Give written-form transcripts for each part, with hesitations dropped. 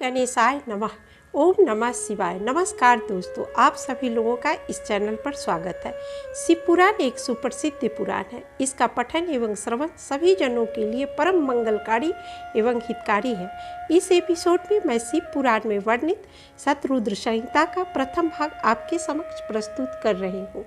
गणेशाय नमः। ओम नमः शिवाय। नमस्कार दोस्तों, आप सभी लोगों का इस चैनल पर स्वागत है। शिव पुराण एक सुप्रसिद्ध पुराण है। इसका पठन एवं श्रवण सभी जनों के लिए परम मंगलकारी एवं हितकारी है। इस एपिसोड में मैं शिव पुराण में वर्णित शतरुद्र संहिता का प्रथम भाग आपके समक्ष प्रस्तुत कर रही हूँ।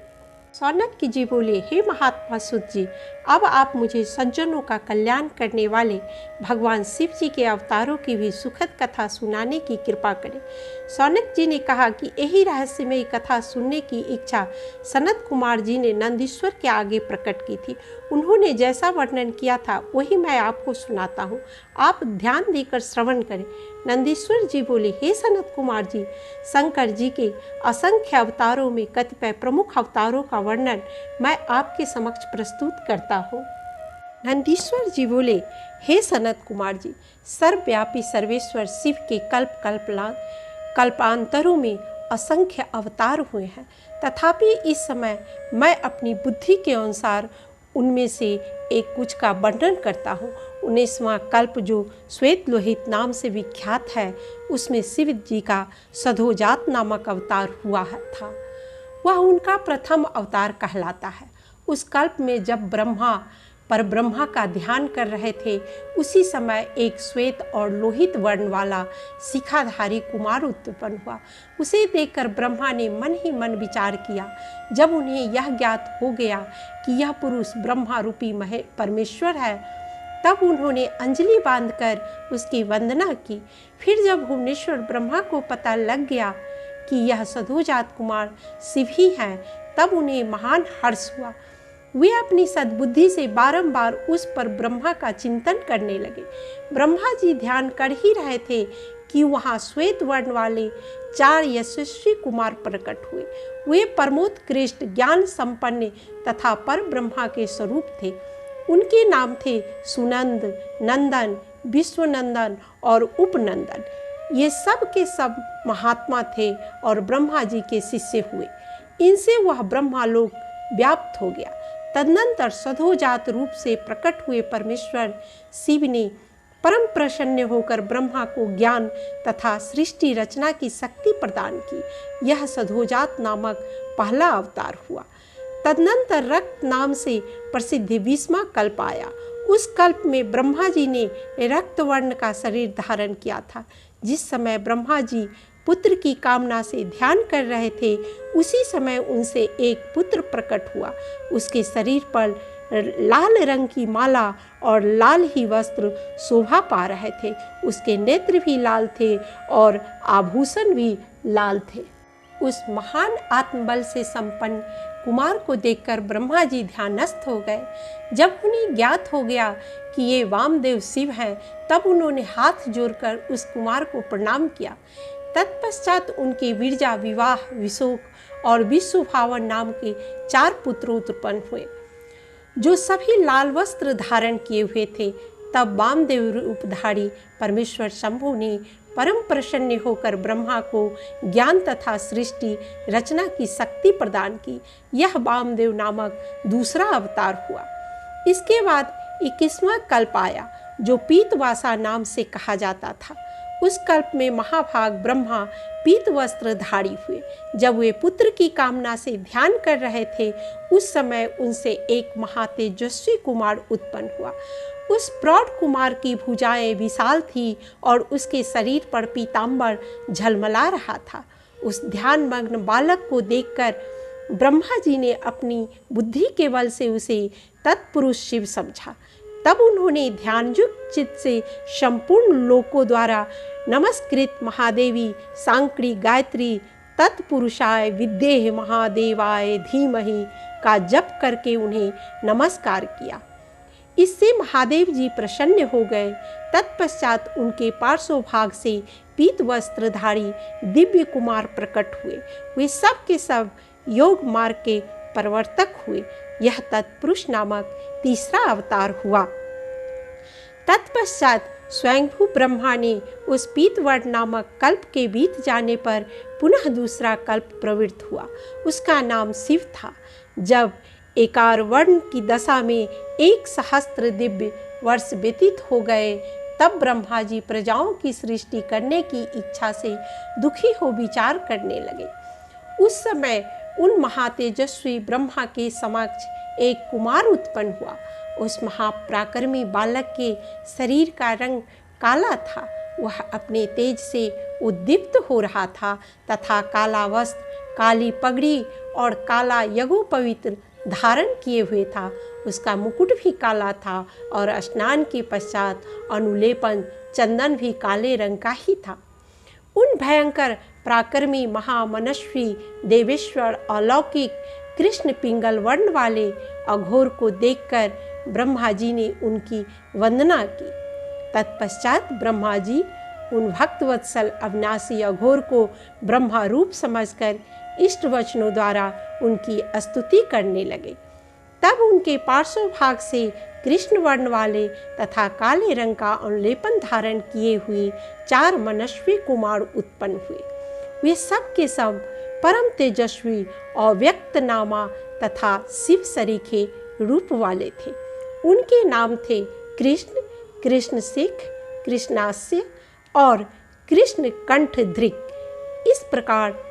सौनक जी बोले, हे महात्मा सुत जी, अब आप मुझे सज्जनों का कल्याण करने वाले भगवान शिव जी के अवतारों की भी सुखद कथा सुनाने की कृपा करें। सौनक जी ने कहा कि यही रहस्यमयी कथा सुनने की इच्छा सनत कुमार जी ने नंदीश्वर के आगे प्रकट की थी। उन्होंने जैसा वर्णन किया था वही मैं आपको सुनाता हूँ, आप ध्यान देकर श्रवण करें। नंदीश्वर जी बोले, हे सनत कुमार जी, शंकर जी के असंख्य अवतारों में कतिपय प्रमुख अवतारों का वर्णन मैं आपके समक्ष प्रस्तुत करता हूँ। नंदीश्वर जी बोले, हे सनत कुमार जी, सर्वव्यापी सर्वेश्वर शिव के कल्पांतरों में असंख्य अवतार हुए हैं, तथापि इस समय मैं अपनी बुद्धि के अनुसार उनमें से एक कुछ का वर्णन करता हूँ। 19वां कल्प जो श्वेत लोहित नाम से विख्यात है, उसमें शिव जी का सधोजात नामक अवतार हुआ था। वह उनका प्रथम अवतार कहलाता है। उस कल्प में जब ब्रह्मा परब्रह्मा का ध्यान कर रहे थे, उसी समय एक श्वेत और लोहित वर्ण वाला शिखाधारी कुमार उत्पन्न हुआ। उसे देखकर ब्रह्मा ने मन ही मन विचार किया। जब उन्हें यह ज्ञात हो गया कि यह पुरुष ब्रह्मा रूपी परमेश्वर है, तब उन्होंने अंजलि बांधकर उसकी वंदना की। फिर जब भुवनेश्वर ब्रह्मा को पता लग गया कि यह सधोजात कुमार शिव ही हैं, तब उन्हें महान हर्ष हुआ। वे अपनी सद्बुद्धि से बारंबार उस पर ब्रह्मा का चिंतन करने लगे। ब्रह्मा जी ध्यान कर ही रहे थे कि वहाँ श्वेत वर्ण वाले 4 यशस्वी कुमार प्रकट हुए। वे परमोत्कृष्ट ज्ञान संपन्न तथा पर ब्रह्मा के स्वरूप थे। उनके नाम थे सुनंद, नंदन, विश्वनंदन और उपनंदन। ये सब के सब महात्मा थे और ब्रह्मा जी के शिष्य हुए। इनसे वह ब्रह्मालोक व्याप्त हो गया। तदनंतर सधोजात रूप से प्रकट हुए परमेश्वर शिव ने परम प्रसन्न होकर ब्रह्मा को ज्ञान तथा सृष्टि रचना की शक्ति प्रदान की। यह सधोजात नामक पहला अवतार हुआ। तदनंतर रक्त नाम से प्रसिद्ध 20वां कल्प आया। उस कल्प में ब्रह्मा जी ने रक्त वर्ण का शरीर धारण किया था। जिस समय ब्रह्मा जी पुत्र की कामना से ध्यान कर रहे थे, उसी समय उनसे एक पुत्र प्रकट हुआ। उसके शरीर पर लाल रंग की माला और लाल ही वस्त्र शोभा पा रहे थे। उसके नेत्र भी लाल थे और आभूषण भी लाल थे। उस महान आत्मबल से संपन्न कुमार को देखकर ब्रह्मा जी ध्यानस्थ हो गए। जब उन्हें ज्ञात हो गया कि ये वामदेव शिव हैं, तब उन्होंने हाथ जोड़कर उस कुमार को प्रणाम किया। तत्पश्चात उनके विरजा, विवाह, विशोक और विश्वभावन नाम के 4 पुत्र उत्पन्न हुए, जो सभी लाल वस्त्र धारण किए हुए थे। तब वामदेव रूपधारी परमेश्वर शंभु ने परम प्रसन्न होकर ब्रह्मा को ज्ञान तथा सृष्टि रचना की शक्ति प्रदान की। यह वामदेव नामक दूसरा अवतार हुआ। इसके बाद 21वां कल्प आया, जो पीतवासा नाम से कहा जाता था। उस कल्प में महाभाग ब्रह्मा पीत वस्त्र धारी हुए। जब वे पुत्र की कामना से ध्यान कर रहे थे, उस समय उनसे एक महातेजस्वी कुमार उत्पन्न हुआ। उस प्रौढ़ कुमार की भुजाएं विशाल थी और उसके शरीर पर पीतांबर झलमला रहा था। उस ध्यानमग्न बालक को देखकर ब्रह्मा जी ने अपनी बुद्धि के बल से उसे तत्पुरुष शिव समझा। तब उन्होंने ध्यानयुक्त चित्त से संपूर्ण लोकों द्वारा नमस्कृत महादेवी सांक्री गायत्री तत्पुरुषाय विद्ये महादेवाय धीमहि का जप करके उन्हें नमस्कार किया। इससे महादेव जी प्रसन्न हो गए। तत्पश्चात उनके पार्श्व भाग से पीत वस्त्रधारी दिव्य कुमार प्रकट हुए। वे सब के सब योग मार्ग के प्रवर्तक हुए। यह तत्पुरुष नामक तीसरा अवतार हुआ। तत्पश्चात स्वयंभू ब्रह्मा ने उस पीतवर्ण नामक कल्प के बीत जाने पर पुनः दूसरा कल्प प्रवृत्त हुआ। उसका नाम शिव था। जब एकार वर्ण की दशा में 1 सहस्त्र दिव्य वर्ष व्यतीत हो गए, तब ब्रह्मा जी प्रजाओं की सृष्टि करने की इच्छा से दुखी हो विचार करने लगे। उस समय उन महातेजस्वी ब्रह्मा के समक्ष एक कुमार उत्पन्न हुआ। उस महापराक्रमी बालक के शरीर का रंग काला था। वह अपने तेज से उद्दीप्त हो रहा था तथा काला वस्त्र, काली पगड़ी और काला यज्ञोपवीत धारण किए हुए था। उसका मुकुट भी काला था और स्नान के पश्चात अनुलेपन चंदन भी काले रंग का ही था। उन भयंकर पराक्रमी महामनस्वी देवेश्वर अलौकिक कृष्ण पिंगल वर्ण वाले अघोर को देखकर ब्रह्मा जी ने उनकी वंदना की। तत्पश्चात ब्रह्मा जी उन भक्तवत्सल अविनाशी अघोर को ब्रह्मा रूप समझकर इष्ट वचनों द्वारा उनकी स्तुति करने लगे। तब उनके पार्श्व भाग से कृष्ण वर्ण वाले तथा काले रंग का अनुलेपन धारण किए हुए 4 मनस्वी कुमार उत्पन्न हुए। वे सब के सब परम तेजस्वी और व्यक्त नामा तथा शिव सरीखे रूप वाले थे। उनके नाम थे कृष्ण, कृष्ण सिख, कृष्णास्य और कृष्ण कंठधृक। इस प्रकार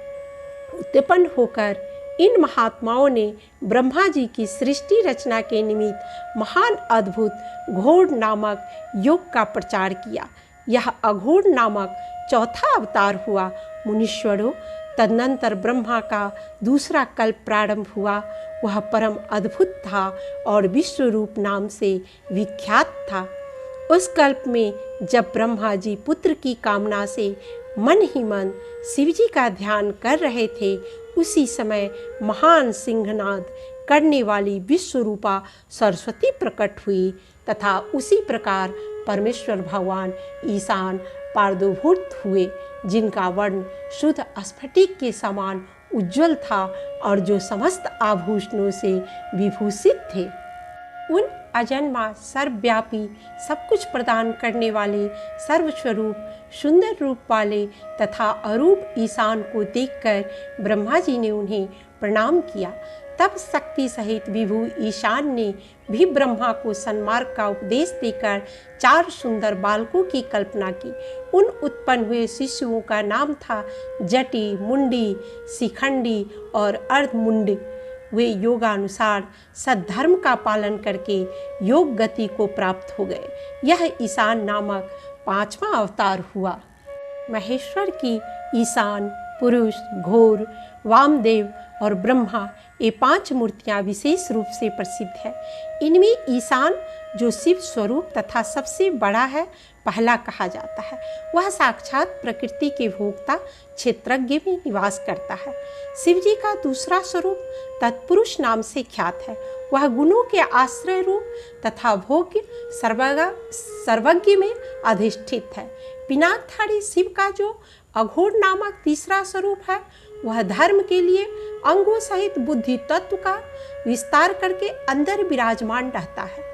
उत्पन्न होकर इन महात्माओं ने ब्रह्मा जी की सृष्टि रचना के निमित्त महान अद्भुत घोड़ नामक योग का प्रचार किया। यह अघोड़ नामक चौथा अवतार हुआ। मुनीश्वरों, तदनंतर ब्रह्मा का दूसरा कल्प प्रारंभ हुआ। वह परम अद्भुत था और विश्वरूप नाम से विख्यात था। उस कल्प में जब ब्रह्मा जी पुत्र की कामना से मन ही मन शिव जी का ध्यान कर रहे थे, उसी समय महान सिंहनाद करने वाली विश्वरूपा सरस्वती प्रकट हुई तथा उसी प्रकार परमेश्वर भगवान ईशान प्रादुर्भूत हुए, जिनका वर्ण शुद्ध स्फटिक के समान उज्ज्वल था और जो समस्त आभूषणों से विभूषित थे। उन अजन्मा, सर्वव्यापी, सब कुछ प्रदान करने वाले, सर्वस्वरूप, सुंदर रूप वाले तथा अरूप ईशान को देखकर ब्रह्मा जी ने उन्हें प्रणाम किया। तब शक्ति सहित विभु ईशान ने भी ब्रह्मा को सन्मार्ग का उपदेश देकर 4 सुंदर बालकों की कल्पना की। उन उत्पन्न हुए शिशुओं का नाम था जटी, मुंडी, शिखंडी और अर्धमुंड। वे योगानुसार सद्धर्म का पालन करके योग गति को प्राप्त हो गए। यह ईशान नामक 5वां अवतार हुआ। महेश्वर की ईशान, पुरुष, घोर, वामदेव और ब्रह्मा, ये 5 मूर्तियां विशेष रूप से प्रसिद्ध है। इनमें ईशान, जो शिव स्वरूप तथा सबसे बड़ा है, पहला कहा जाता है। वह साक्षात प्रकृति के भोक्ता क्षेत्रज्ञ में निवास करता है। शिव जी का दूसरा स्वरूप तत्पुरुष नाम से ख्यात है। वह गुणों के आश्रय रूप तथा भोग्य सर्वज्ञ में अधिष्ठित है। पिनाकधारी शिव का जो अघोर नामक तीसरा स्वरूप है, वह धर्म के लिए अंगों सहित बुद्धि तत्व का विस्तार करके अंदर विराजमान रहता है।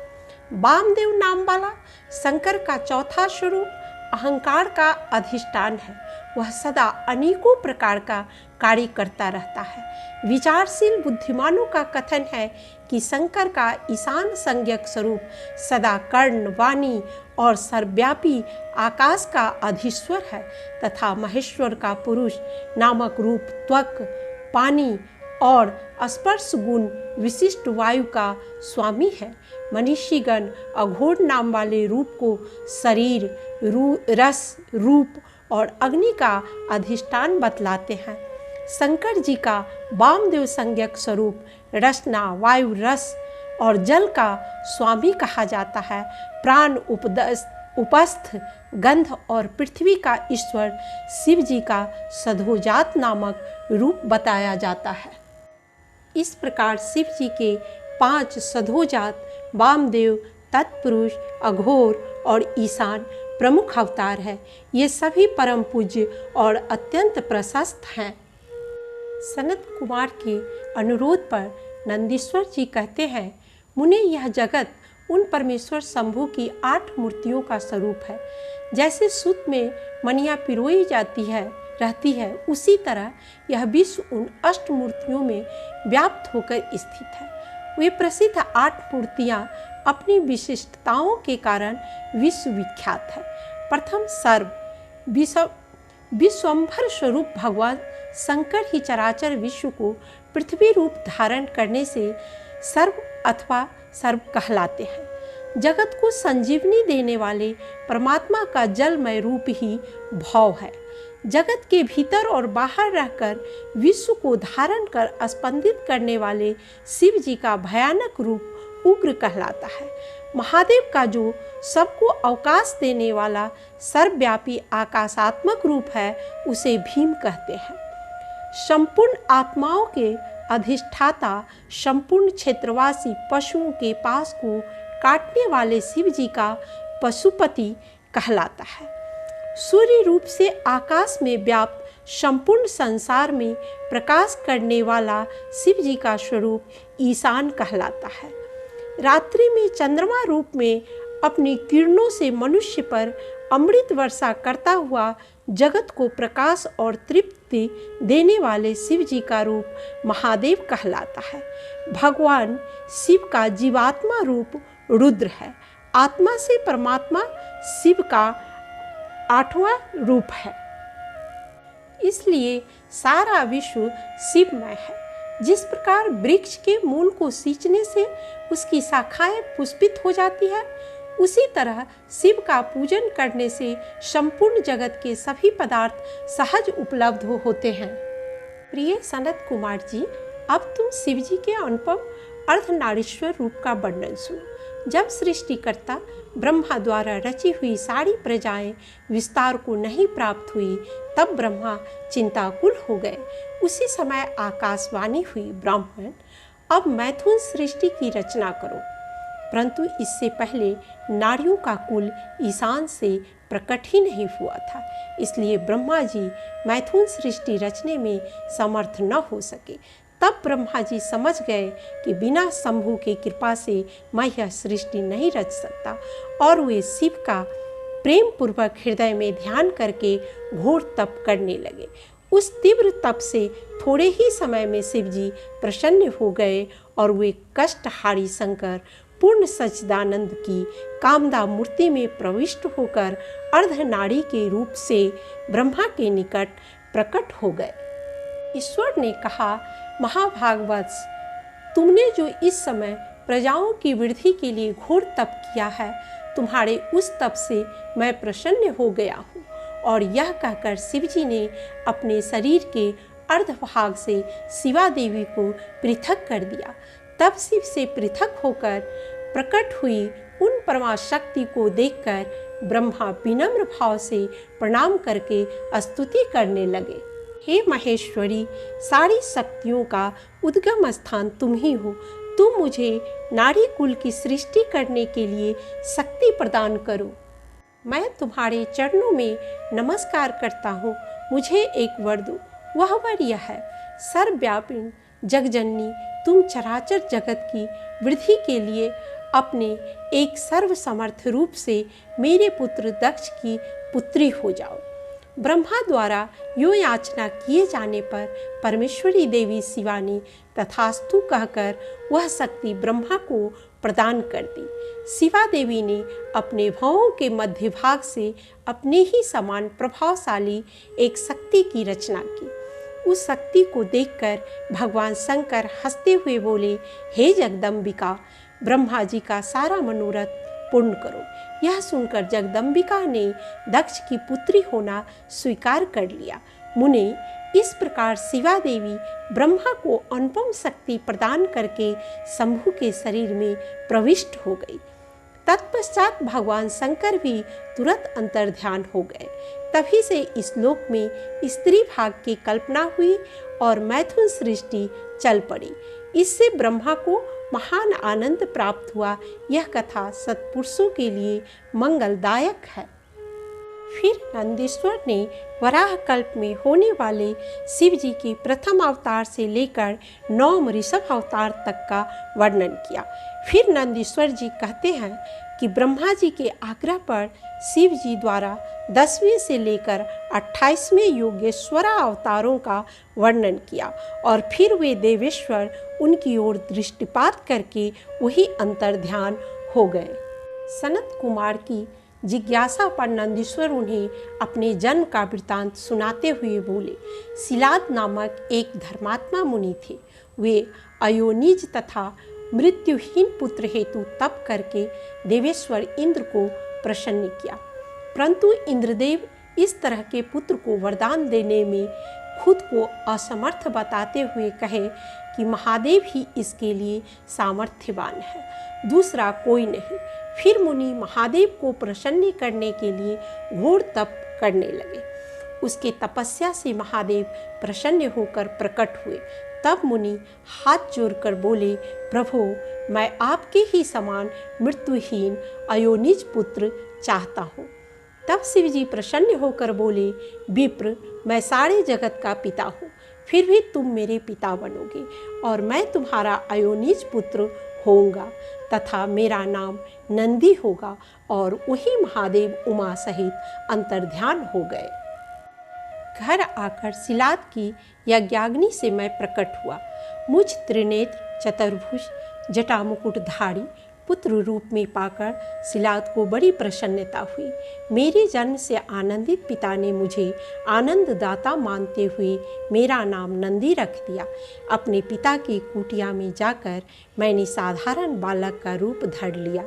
वामदेव नाम वाला शंकर का चौथा स्वरूप अहंकार का अधिष्ठान है। वह सदा अनेकों प्रकार का कार्य करता रहता है। विचारशील बुद्धिमानों का कथन है कि शंकर का ईशान संज्ञक स्वरूप सदा कर्ण, वाणी और सर्वव्यापी आकाश का अधीश्वर है तथा महेश्वर का पुरुष नामक रूप त्वक, पानी और स्पर्श गुण विशिष्ट वायु का स्वामी है। मनीषीगण अघोर नाम वाले रूप को शरीर, रस, रूप और अग्नि का अधिष्ठान बतलाते हैं। शंकर जी का वामदेव संज्ञक स्वरूप रसना, वायु, रस और जल का स्वामी कहा जाता है। प्राण, उपस्थ, गंध और पृथ्वी का ईश्वर शिव जी का सधोजात नामक रूप बताया जाता है। इस प्रकार शिव जी के 5 सधोजात वामदेव, तत्पुरुष, अघोर और ईशान प्रमुख अवतार है। ये सभी परम पूज्य और अत्यंत प्रशस्त हैं। सनत कुमार के अनुरोध पर नंदीश्वर जी कहते हैं, मुने यह जगत उन परमेश्वर शंभु की 8 मूर्तियों का स्वरूप है। जैसे सूत में मणियाँ पिरोई रहती है, उसी तरह यह विश्व उन 8 मूर्तियों में व्याप्त होकर स्थित है। वे प्रसिद्ध 8 मूर्तियाँ अपनी विशिष्टताओं के कारण विश्वविख्यात है। प्रथम सर्व विश्वंभर स्वरूप भगवान शंकर ही चराचर विश्व को पृथ्वी रूप धारण करने से सर्व अथवा सर्व कहलाते हैं। जगत को संजीवनी देने वाले परमात्मा का जलमय रूप ही भव है। जगत के भीतर और बाहर रहकर विश्व को धारण कर स्पंदित करने वाले शिव जी का भयानक रूप उग्र कहलाता है। महादेव का जो सबको अवकाश देने वाला सर्वव्यापी आकाशात्मक रूप है उसे भीम कहते हैं। संपूर्ण आत्माओं के अधिष्ठाता, संपूर्ण क्षेत्रवासी पशुओं के पास को काटने वाले शिव जी का पशुपति कहलाता है। सूर्य रूप से आकाश में व्याप्त संपूर्ण संसार में प्रकाश करने वाला शिव जी का स्वरूप ईशान कहलाता है। रात्रि में चंद्रमा रूप में अपनी किरणों से मनुष्य पर अमृत वर्षा करता हुआ जगत को प्रकाश और तृप्ति देने वाले शिव जी का रूप महादेव कहलाता है। भगवान शिव का जीवात्मा रूप रुद्र है। आत्मा से परमात्मा शिव का 8वां रूप है। इसलिए सारा विश्व शिवमय है। जिस प्रकार वृक्ष के मूल को सींचने से उसकी शाखाएं पुष्पित हो जाती है, उसी तरह शिव का पूजन करने से संपूर्ण जगत के सभी पदार्थ सहज उपलब्ध होते हैं। प्रिय सनत कुमार जी, अब तुम शिव जी के अनुपम अर्धनारीश्वर रूप का वर्णन सुनो। जब सृष्टिकर्ता ब्रह्मा द्वारा रची हुई सारी प्रजाएं विस्तार को नहीं प्राप्त हुई, तब ब्रह्मा चिंताकुल हो गए। उसी समय आकाशवाणी हुई, ब्राह्मण अब मैथुन सृष्टि की रचना करो। परंतु इससे पहले नारियों का कुल ईशान से प्रकट ही नहीं हुआ था, इसलिए ब्रह्मा जी मैथुन सृष्टि रचने में समर्थ न हो सके। तब ब्रह्मा जी समझ गए कि बिना शंभु की कृपा से मैं यह सृष्टि नहीं रच सकता, और वे शिव का प्रेम पूर्वक हृदय में ध्यान करके घोर तप करने लगे। उस तीव्र तप से थोड़े ही समय में शिव जी प्रसन्न हो गए और वे कष्टहारी शंकर पूर्ण सच्चिदानंद की कामदा मूर्ति में प्रविष्ट होकर अर्धनारी के रूप से ब्रह्मा के निकट प्रकट हो गए। ईश्वर ने कहा, महाभागवत, तुमने जो इस समय प्रजाओं की वृद्धि के लिए घोर तप किया है, तुम्हारे उस तप से मैं प्रसन्न हो गया हूँ। और यह कहकर शिवजी ने अपने शरीर के अर्धभाग से शिवा देवी को पृथक कर दिया। तब शिव से पृथक होकर प्रकट हुई उन परमाशक्ति को देखकर ब्रह्मा विनम्र भाव से प्रणाम करके स्तुति करने लगे। हे महेश्वरी, सारी शक्तियों का उद्गम स्थान तुम ही हो। तुम मुझे नारी कुल की सृष्टि करने के लिए शक्ति प्रदान करो। मैं तुम्हारे चरणों में नमस्कार करता हूँ। मुझे एक वर दो। वह वर यह है, सर्वव्यापी जगजननी, तुम चराचर जगत की वृद्धि के लिए अपने एक सर्वसमर्थ रूप से मेरे पुत्र दक्ष की पुत्री हो जाओ। ब्रह्मा द्वारा यो याचना किए जाने पर परमेश्वरी देवी शिवा ने तथास्तु कहकर वह शक्ति ब्रह्मा को प्रदान कर दी। शिवा देवी ने अपने भवों के मध्य भाग से अपने ही समान प्रभावशाली एक शक्ति की रचना की। उस शक्ति को देखकर भगवान शंकर हंसते हुए बोले, हे जगदम्बिका, ब्रह्मा जी का सारा मनोरथ पूर्ण करो। यह सुनकर जगदम्बिका ने दक्ष की पुत्री होना स्वीकार कर लिया। मुने, इस प्रकार शिवा देवी ब्रह्मा को अनुपम शक्ति प्रदान करके शंभु के शरीर में प्रविष्ट हो गई। तत्पश्चात भगवान शंकर भी तुरंत अंतर्ध्यान हो गए। तभी से इस लोक में स्त्री भाग की कल्पना हुई और मैथुन सृष्टि चल पड़ी। इससे ब्रह्मा को महान आनंद प्राप्त हुआ। यह कथा सत्पुरुषों के लिए मंगलदायक है। फिर नंदीश्वर ने वराह कल्प में होने वाले शिव जी के प्रथम अवतार से लेकर 9 ऋषभ अवतार तक का वर्णन किया। फिर नंदीश्वर जी कहते हैं कि ब्रह्मा जी के आग्रह पर शिव जी द्वारा 10वें से लेकर 28वें योगेश्वर अवतारों का वर्णन किया और फिर वे देवेश्वर उनकी ओर दृष्टिपात करके वही अंतर्ध्यान हो गए। सनत कुमार की जिज्ञासा पर नंदीश्वर उन्हें अपने जन्म का वृत्तांत सुनाते हुए बोले, शिलाद नामक एक धर्मात्मा मुनि थे। वे अयोनिज तथा मृत्युहीन पुत्र हेतु तप करके देवेश्वर इंद्र को प्रसन्न किया, परंतु इंद्रदेव इस तरह के पुत्र को वरदान देने में खुद को असमर्थ बताते हुए कहे कि महादेव ही इसके लिए सामर्थ्यवान है, दूसरा कोई नहीं। फिर मुनि महादेव को प्रसन्न करने के लिए घोर तप करने लगे। उसके तपस्या से महादेव प्रसन्न होकर प्रकट हुए। तब मुनि हाथ जोड़कर बोले, प्रभु मैं आपके ही समान मृत्युहीन अयोनिज पुत्र चाहता हूँ। तब शिव जी प्रसन्न होकर बोले, विप्र मैं सारे जगत का पिता हूँ, फिर भी तुम मेरे पिता बनोगे और मैं तुम्हारा अयोनिज पुत्र होऊंगा तथा मेरा नाम नंदी होगा। और वही महादेव उमा सहित अंतर्ध्यान हो गए। घर आकर शिलाद की यज्ञाग्नि से मैं प्रकट हुआ। मुझ त्रिनेत्र चतुर्भुज जटा मुकुटधारी पुत्र रूप में पाकर शिलाद को बड़ी प्रसन्नता हुई। मेरे जन्म से आनंदित पिता ने मुझे आनंददाता मानते हुए मेरा नाम नंदी रख दिया। अपने पिता की कुटिया में जाकर मैंने साधारण बालक का रूप धर लिया।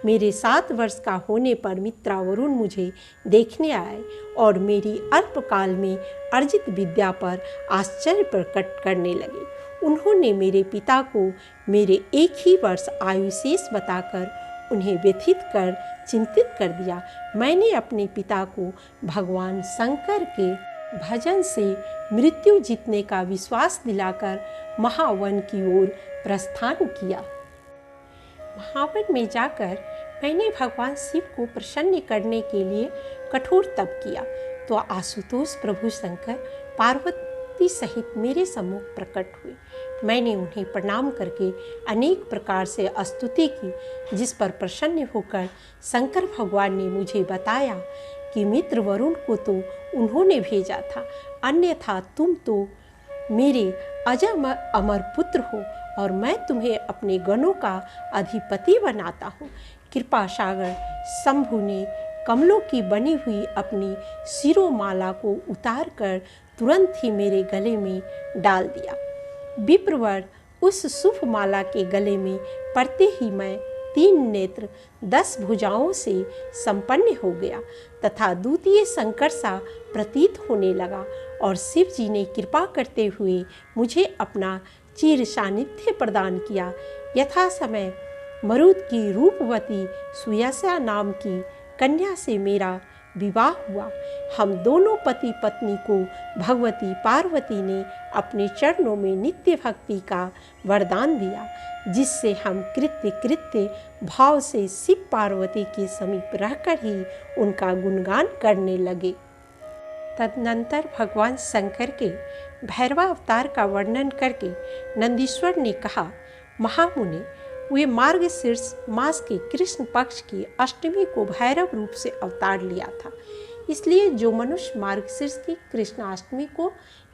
मेरे 7 वर्ष का होने पर मित्रावरुण मुझे देखने आए और मेरी अल्पकाल में अर्जित विद्या पर आश्चर्य प्रकट करने लगे। उन्होंने मेरे पिता को मेरे 1 ही वर्ष आयु शेष बताकर उन्हें व्यथित कर चिंतित कर दिया। मैंने अपने पिता को भगवान शंकर के भजन से मृत्यु जीतने का विश्वास दिलाकर महावन की ओर प्रस्थान किया। महावन में जाकर मैंने भगवान शिव को प्रसन्न करने के लिए कठोर तप किया तो आशुतोष प्रभु शंकर पार्वती सहित मेरे सम्मुख प्रकट हुए। मैंने उन्हें प्रणाम करके अनेक प्रकार से स्तुति की, जिस पर प्रसन्न होकर शंकर भगवान ने मुझे बताया कि मित्र वरुण को तो उन्होंने भेजा था, अन्यथा तुम तो मेरे अजर अमर पुत्र हो और मैं तुम्हें अपने गणों का अधिपति बनाता हूँ। कृपा सागर शंभु ने कमलों की बनी हुई अपनी शिरोमाला को उतारकर तुरंत ही मेरे गले में डाल दिया। विप्रवर उस शुभ माला के गले में पड़ते ही मैं 3 नेत्र 10 भुजाओं से संपन्न हो गया तथा द्वितीय शंकर सा प्रतीत होने लगा और शिव जी ने कृपा करते हुए मुझे अपना चिर सानिध्य प्रदान किया। यथा समय मरुद की रूपवती सुयसा नाम की कन्या से मेरा विवाह हुआ। हम दोनों पति पत्नी को भगवती पार्वती ने अपने चरणों में नित्य भक्ति का वरदान दिया, जिससे हम कृत्य भाव से शिव पार्वती के समीप रहकर ही उनका गुणगान करने लगे। तदनंतर भगवान शंकर के भैरवा अवतार का वर्णन करके नंदीश्वर ने कहा, महामुनि वे मार्गशीर्ष मास के कृष्ण पक्ष की अष्टमी को भैरव रूप से अवतार लिया था। इसलिए जो मनुष्य मार्गशीर्ष की कृष्णाष्टमी को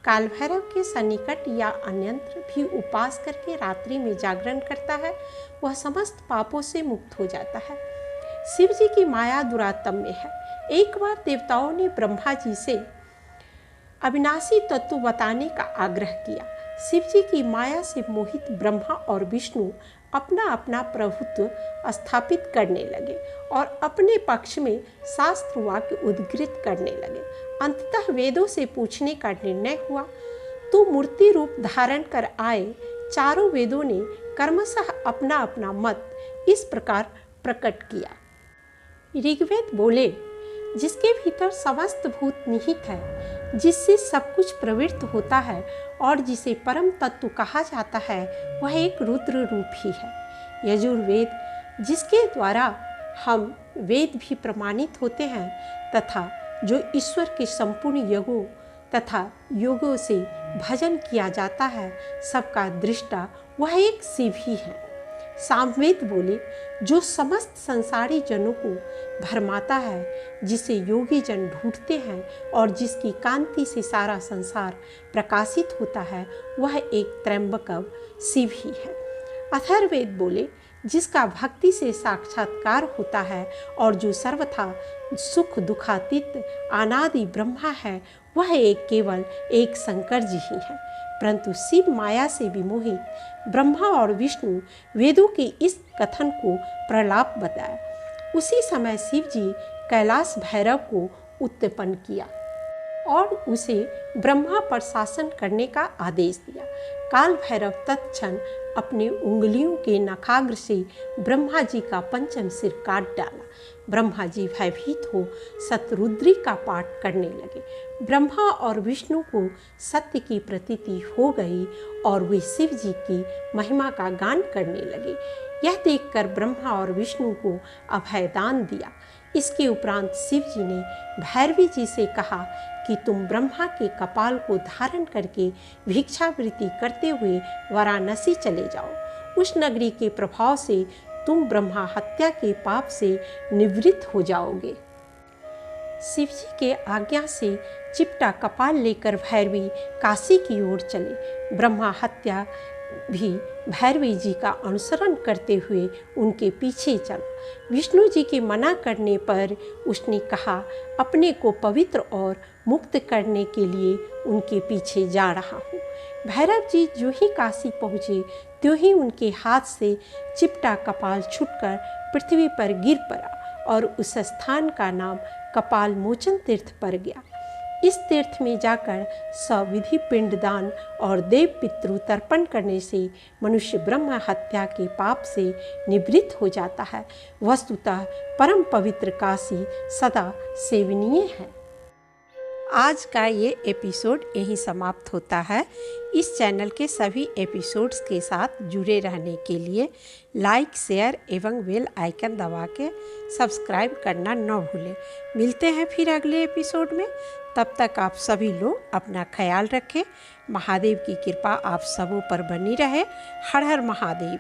काल भैरव के सन्निकट या अन्यत्र भी उपवास करके रात्रि में जागरण करता है, वह समस्त पापों से मुक्त हो जाता है। शिव जी की माया दुरात्म्य है। एक बार देवताओं ने ब्रह्मा जी से अविनाशी तत्व बताने का आग्रह किया। शिव जी की माया से मोहित ब्रह्मा और विष्णु अपना अपना प्रभुत्व स्थापित करने लगे और अपने पक्ष में शास्त्र वाक्य उद्धृत करने लगे। अंततः वेदों से पूछने का निर्णय हुआ तो मूर्ति रूप धारण कर आए चारों वेदों ने कर्मशः अपना अपना मत इस प्रकार प्रकट किया। ऋग्वेद बोले, जिसके भीतर समस्त भूत निहित है, जिससे सब कुछ प्रवृत्त होता है और जिसे परम तत्व कहा जाता है, वह एक रुद्र रूप ही है। यजुर्वेद, जिसके द्वारा हम वेद भी प्रमाणित होते हैं तथा जो ईश्वर के संपूर्ण योगों तथा योगों से भजन किया जाता है, सबका दृष्टा वह एक शिव ही है। सामवेद बोले, जो समस्त संसारी जनों को भरमाता है, जिसे योगी जन ढूंढते हैं और जिसकी कांति से सारा संसार प्रकाशित होता है, वह एक त्रयंबकव शिव ही है। अथर्ववेद बोले, जिसका भक्ति से साक्षात्कार होता है और जो सर्वथा सुख दुखातीत अनादि ब्रह्मा है, वह एक केवल एक शंकर जी ही है। परंतु शिव माया से विमोहित ब्रह्मा और विष्णु वेदों के इस कथन को प्रलाप बताया। उसी समय शिव जी कैलाश भैरव को उत्पन्न किया और उसे ब्रह्मा पर शासन करने का आदेश दिया। काल भैरव तत्क्षण अपने उंगलियों के नखाग्र से ब्रह्मा जी का पंचम सिर काट डाला। ब्रह्मा जी भयभीत हो शतरुद्री का पाठ करने लगे। ब्रह्मा और विष्णु को सत्य की प्रतीति हो गई और वे शिव जी की महिमा का गान करने लगे। यह देखकर ब्रह्मा और विष्णु को अभयदान दिया। इसके उपरांत शिव जी ने भैरवी जी से कहा कि तुम ब्रह्मा के कपाल को धारण करके भिक्षावृत्ति करते हुए वाराणसी चले जाओ। उस नगरी के प्रभाव से तुम ब्रह्मा हत्या के पाप से निवृत्त हो जाओगे। शिव जी के आज्ञा से चिपटा कपाल लेकर भैरवी काशी की ओर चले। ब्रह्मा हत्या भी भैरवी जी का अनुसरण करते हुए उनके पीछे चला। विष्णु जी के मना करने पर उसने कहा, अपने को पवित्र और मुक्त करने के लिए उनके पीछे जा रहा हूँ। भैरव जी जो ही काशी पहुँचे, त्यों ही उनके हाथ से चिपटा कपाल छूटकर पृथ्वी पर गिर पड़ा और उस स्थान का नाम कपाल मोचन तीर्थ पड़ गया। इस तीर्थ में जाकर सविधि पिंडदान और देव पितृ तर्पण करने से मनुष्य ब्रह्म हत्या के पाप से निवृत्त हो जाता है। वस्तुतः परम पवित्र काशी सदा सेवनीय है। आज का ये एपिसोड यहीं समाप्त होता है। इस चैनल के सभी एपिसोड्स के साथ जुड़े रहने के लिए लाइक, शेयर एवं बेल आइकन दबा के सब्सक्राइब करना न भूलें। मिलते हैं फिर अगले एपिसोड में। तब तक आप सभी लोग अपना ख्याल रखें। महादेव की कृपा आप सबों पर बनी रहे। हर हर महादेव।